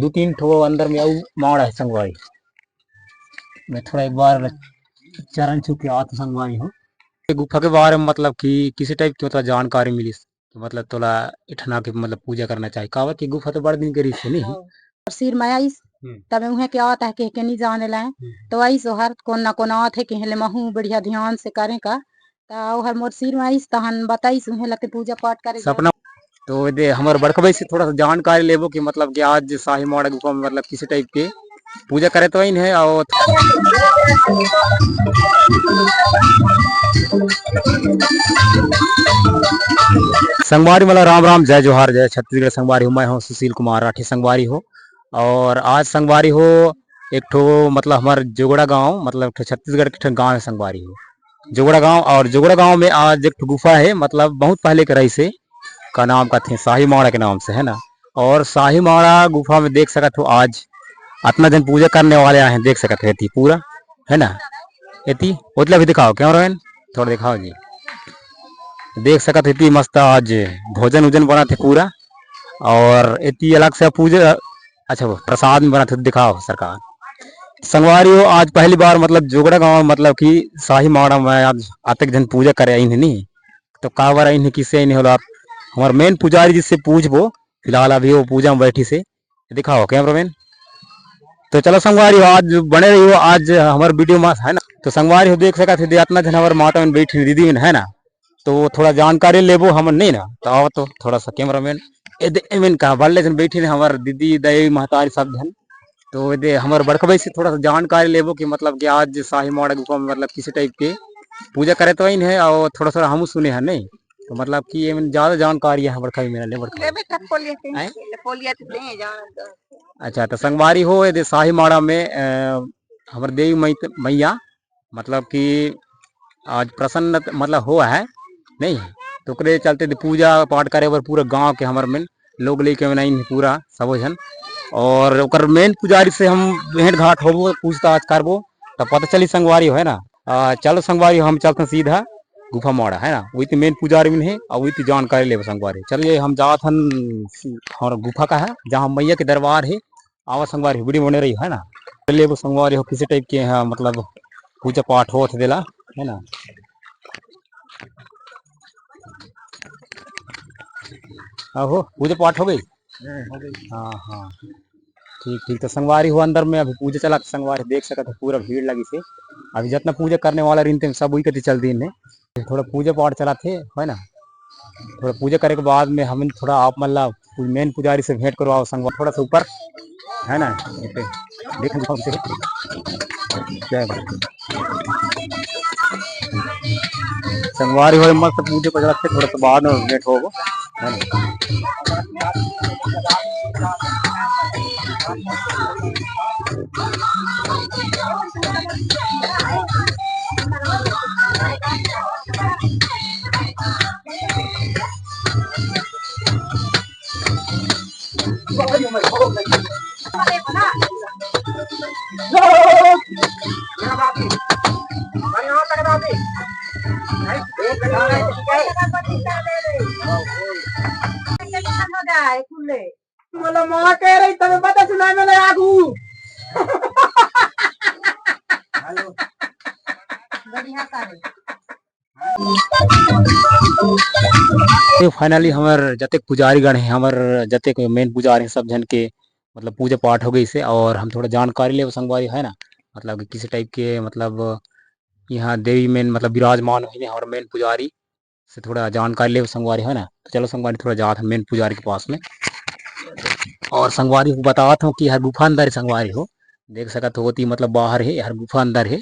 दो तीन ठो अंदर में आऊ माड़ है संगवारी। मैं थोड़ा एक बार चरण छू के आता संगवारी हूँ। गुफा के बारे में मतलब कि किसी टाइप की मतलब जानकारी मिली कि मतलब तोला इठना के मतलब पूजा करना चाहिए कावत की गुफा तो बड़ दिन करी से नहीं। और सिर में आईस तब उहे के आवत है के नहीं जाने लाए तो आई सो हर कोन ना कोन आवत है के हेले महू बढ़िया ध्यान से करें का तो हर मोर सिर में आईस तहन बताईस उहे लके पूजा पाठ करे सपना। तो दे हमार बड़कबई से थोड़ा सा जानकारी लेबो कि मतलब कि आज शाही माड़ा गुफा में मतलब किसी टाइप के पूजा करे तो है और संगवारी मतलब राम राम जय जोहार जय छत्तीसगढ़ संगवारी हूँ। मैं हूँ सुशील कुमार राठी संगवारी हो और आज संगवारी हो एक ठो मतलब हमारे जोगड़ा गांव मतलब छत्तीसगढ़ के गांव है संगवारी हो जोगड़ा गांव। और जोगड़ा गांव में आज एक गुफा है मतलब बहुत पहले के रही से का नाम का थे शाही माड़ा के नाम से है ना। और शाही माड़ा गुफा में देख सकत हो आज इतना जन पूजा करने वाले आए हैं देख सकते हैं पूरा है ना। इतनी उतला भी दिखाओ क्यों रोहन थोड़ा दिखाओ जी देख सकते इतनी मस्त आज भोजन उजन बना थे पूरा और इतनी अलग से पूजा अच्छा वो प्रसाद में बना थे दिखाओ सरकार संगवारी हो। आज पहली बार मतलब जोगड़ा गांव मतलब कि शाही माड़ा में आज आतक जन पूजा करे आई नहीं तो का बार आई किससे आई होला आप हमारे मेन पुजारी जिससे पूछबो फिलहाल अभी वो पूजा में बैठी से दिखाओ कैमरा मैन। तो चलो संगवारी हो आज बने रही हो आज हमारे वीडियो में है ना। तो संगवारी हो देख सका थे इतना जन हमारे माता में बैठी दीदी है ना तो थोड़ा जानकारी लेबो हम नहीं ना तो आओ तो थोड़ा सा कैमरा मैन कहा बल्ले जन बैठी हमारे दीदी दई महतारी सब जन तो दे हमारे बड़कबई से थोड़ा सा जानकारी लेबो कि मतलब कि आज शाही माड़ा गुफा में मतलब किसी टाइप के पूजा करे तो ही है और थोड़ा थोड़ा हम सुने हैं नहीं तो मतलब कि ये ज्यादा जानकारी है बड़का मेरा ले बड़का। अच्छा तो संगवारी हो ये शाही माड़ा में हमारे देवी मैया मतलब कि आज प्रसन्न मतलब हुआ है नहीं तो करे चलते पूजा पाठ करे और पूरा गांव के हमारे में लोग लेके नहीं पूरा सब जन और ओकर मेन पुजारी से हम भेंट घाट होबो पूछताछ करबो तो पता चली संगवारी हो है ना। चलो संगवारी हम चलते सीधा गुफा माड़ा है ना वही मेन पुजारी में है और वही जानकारी ले संगवारी। चलिए हम जात हन और गुफा का है जहाँ मैया के दरबार है आवा संगवारी वीडियो बने रही है ना। चलिए वो संगवारी हो किसी टाइप के है मतलब पूजा पाठ हो देला है ना। हो पूजा पाठ हो गई हाँ हाँ ठीक ठीक। तो संगवारी हो अंदर में अभी पूजा चला संगवारी देख सकते पूरा भीड़ लगी से अभी जितना पूजा करने वाला रहते सब वही कति चल दी थोड़ा पूजा पाठ चला थे है ना। थोड़ा पूजा करे के बाद में हम थोड़ा आप मतलब मेन पुजारी से भेंट करवाओ संगवारी थोड़ा सा ऊपर है ना देख संगवारी हो मस्त पूजा को चला थोड़ा सा बाद में भेंट होगा है ना। मला माँ कह रही तब पता सुना मैंने आगू फाइनली हमारे जते पुजारी गण है हमारे जते मेन पुजारी सब जन के मतलब पूजा पाठ हो गई से और हम थोड़ा जानकारी ले संगवारी है ना मतलब किसी टाइप के मतलब यहाँ देवी मेन मतलब विराजमान हुई है और मेन पुजारी से थोड़ा जानकारी ले संगवारी है ना। तो चलो संगवारी थोड़ा जात है मेन पुजारी के पास में और संगवारी को बताता हूँ कि हर गुफा अंदर है संगवारी हो देख सकत होती मतलब बाहर है हर गुफा अंदर है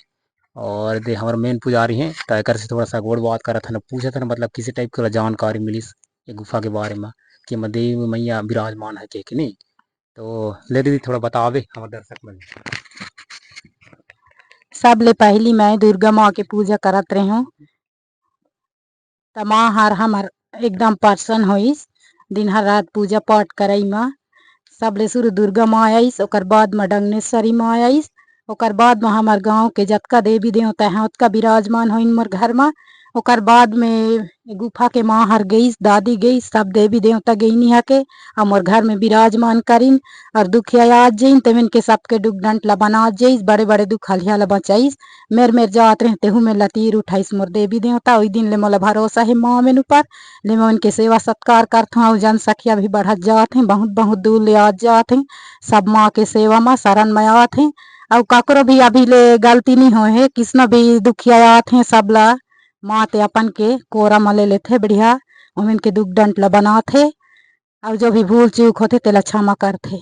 और दे हमारे मेन पुजारी हैं तो एक से थोड़ा सा गोड़ बात करा था ना पूछा था ना मतलब किसी टाइप की जानकारी मिली ये गुफा के बारे में कि देवी मैया विराजमान है कि नहीं तो ले दीदी थोड़ा बतावे हमारे दर्शक में। सब ले पहली मैं दुर्गा माँ के पूजा करत रही हूँ तो माँ हर हमार एकदम प्रसन्न होइस दिन हर रात पूजा पाठ करई माँ सब ले शुरू दुर्गा माँ आईस ओकर बाद में डंगनेश्वरी माँ आईस ओकर बाद में हमार गाँव के जतका देवी देवता हैं उतका विराजमान होइन मोर घर में ओकर बाद में गुफा के माँ हर गई, दादी गई, सब देवी देवता गई निहा के मोर घर में विराजमान करीन और दुखिया आज जइन तेमन के सबके दुख डंट ला बना जइस, बड़े बड़े दुख हलिया ला बचाइस। मेर मेर जात रहे तेहू में लतीर उठाइस मोर देवी देवता। ओई दिन ले मोला भरोसा है माँ मेन ऊपर ले मैं उनके सेवा सत्कार करत हूँ। जन सखिया भी बढ़त जात हैं, बहुत बहुत दूर ले आज जात हैं, सब माँ के सेवा में शरण में आत हैं। और ककरो भी अभी ले गलती नहीं होए है, किसनो भी दुखिया आत हैं, सब ला माँ ते अपन के कोरा में ले लेथे बढ़िया, उमिन के दुख डंट ला बनाथे और जो भी भूल चूक होथे तेला क्षमा करथे।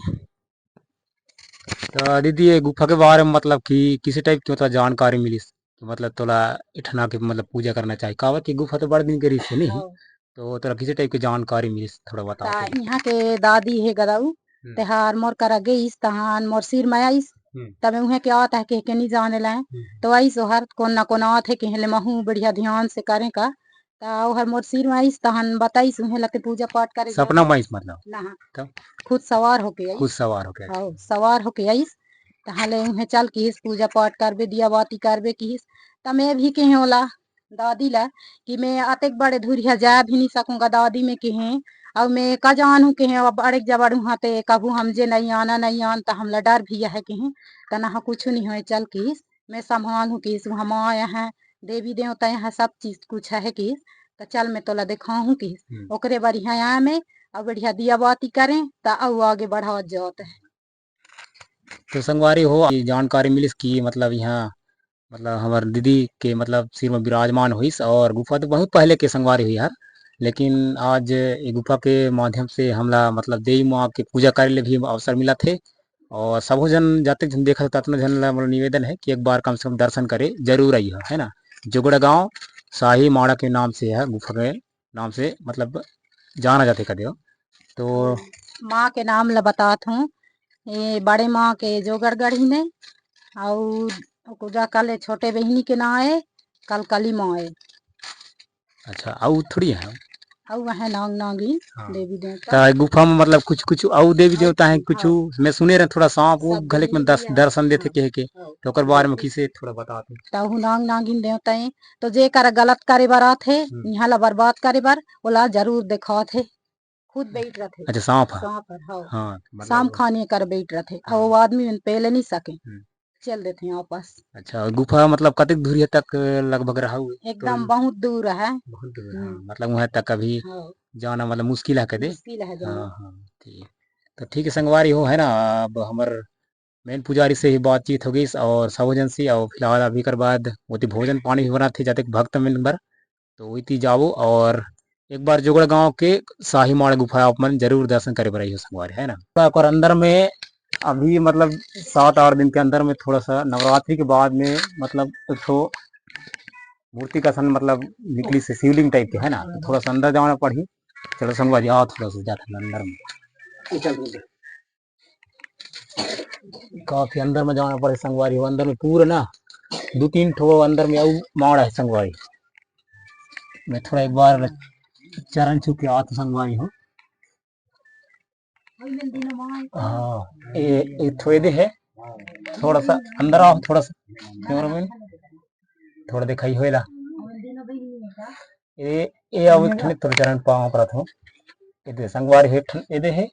तो दीदी ये गुफा के बारे में मतलब कि किसी टाइप की मतलब जानकारी मिलिस कि मतलब तोला इठना के मतलब पूजा करना चाहिए कावा की गुफा तो बड़े दिन के रिस है नहीं, तो तोला किसी टाइप की जानकारी मिलिस थोड़ा बता ता दे। यहाँ के दादी है गदाऊ तेहार मोर करा गईस तहान मोर सिर में आईस तब उहे के आवत है के नहीं जाने लाए तो आई सोहर कोन ना कोन आवत है के महू बढ़िया ध्यान से करे का ता ओहर मोर सिर में आईस तहान बताईस उहे लते पूजा पाठ करे सपना में मतलब ना तब खुद सवार होके आई खुद सवार हो गया। हाँ सवार होके आईस तहाले उहे चल किस पूजा पाठ करबे दिया बाती करबे किस त मैं भी कहे होला दादी ला कि मैं अतेक बड़े धुरिया जा भी नहीं सकूंगा दादी में कहे और मैं का जानू कहे अब बड़े जबड़ वहाँ ते कभू हम जे नहीं आना नहीं आन तो हमला डर भी है कहे तना कुछ नहीं हो चल किस मैं संभालू किस वहाँ माँ है देवी देवता यहाँ सब चीज कुछ है किस तो चल मैं तोला दिखाऊँ किस ओकरे बढ़िया यहाँ में और बढ़िया दिया बाती करें तो और आगे बढ़ावा जात है। तो संगवारी हो ये जानकारी मिलिस कि मतलब यहाँ मतलब हमार दीदी के मतलब सिर में विराजमान हुईस और गुफा तो बहुत पहले के संगवारी हुई यार, लेकिन आज ये गुफा के माध्यम से हमला मतलब देवी माँ के पूजा करे ले भी अवसर मिला थे और सबो जन जाते जन देखा ततना जन ला मोर निवेदन है कि एक बार कम से कम दर्शन करे जरूर आई है ना। जोगड़ा गांव शाही माड़ा के नाम से है, गुफा के नाम से मतलब जाना जाते कदे हो। तो माँ के नाम ला बतात हूँ ये बड़े माँ के जोगड़गढ़ी ने और पूजा कल छोटे बहनी के ना है कल कली माँ है अच्छा और थोड़ी है और वह नांग नागिन हाँ। देवी देवता तो गुफा में मतलब कुछ कुछ और देवी देवता है कुछ मैं सुने रहे थोड़ा सांप वो सब गले में दर्शन देते के तो ओकर बारे में किसे थोड़ा बताते। ताहू नांग नागिन देवता है तो जे कर गलत करे बर आथे यहाँ ला बर्बाद करे बर ओला जरूर दिखात है खुद बैठ रथे। अच्छा सांप है सांप है हाँ हाँ शाम मतलब खाने कर बैठ रथे और वो आदमी मन पहले नहीं सके चल देते हैं वापस। अच्छा और गुफा मतलब कतक दूरी तक लगभग रहा हुआ एकदम बहुत दूर है बहुत दूर हाँ मतलब वहाँ तक कभी हाँ जाना मतलब मुश्किल है कदे। मुश्किल है हाँ जाना। हाँ ठीक। तो ठीक है संगवारी हो है ना, अब हमार मेन पुजारी से ही बातचीत हो गई और सबोजन से और फिलहाल अभी कर बाद वो भोजन पानी भी बना थे जाते भक्त मेंबर तो वही जाओ और एक बार जोगड़ गांव के शाही माड़ गुफा आप मन जरूर दर्शन करे बरई हो संगवारी है ना। और अंदर में अभी मतलब 7-8 दिन के अंदर में थोड़ा सा नवरात्रि के बाद में मतलब एक ठो मूर्ति का सन मतलब निकली से शिवलिंग टाइप के है ना, तो थोड़ा सा अंदर जाना पड़ी। चलो संगवारी आओ थोड़ा सा जाते अंदर में काफी अंदर में जाना पड़े संगवारी हो। अंदर में पूरा ना 2-3 ठो अंदर में माड़ है संगवारी। मैं थोड़ा एक बार चरण छू के आता संगवारी हो। हाँ ये थोड़े दे है थोड़ा सा अंदर आओ थोड़ा सा कैमरामैन थोड़ा दिखाई होएला ये अब एक ठने थोड़ा चरण पाँव पर हो ये दे संगवारी है ये दे है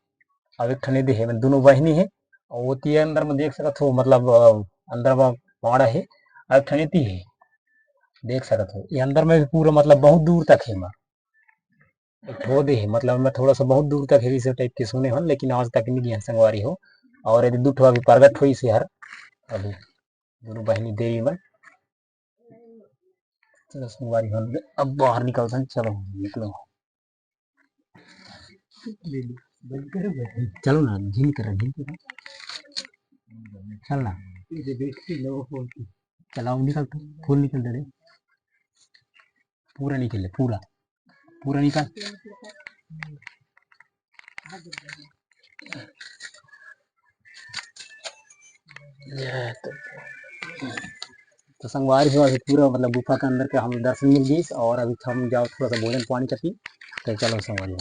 अब एक ठने दे है मैं दोनों बहनी है और वो ती अंदर में देख सकत हो मतलब अंदर में माड़ा है और एक ठने ती है देख सकत हो ये अंदर में भी पूरा मतलब बहुत दूर तक है एक ठो दे है मतलब मैं थोड़ा सा बहुत दूर तक है इस टाइप के सुने हन लेकिन आज तक नहीं गया संगवारी हो। और यदि 2 ठो अभी प्रगट हुई से हर अभी दोनों बहनी देवी में चलो संगवारी हो अब बाहर निकलते हैं चलो निकलो चलो ना झिम कर चल ना चलाओ निकल फूल निकल दे पूरा निकल पूरा पूरा निकाल तो संगवारी हुआ पूरा मतलब गुफा के अंदर के हम दर्शन मिल गई और अभी हम जाओ थोड़ा सा भोजन पानी करती तो चलो संगवारी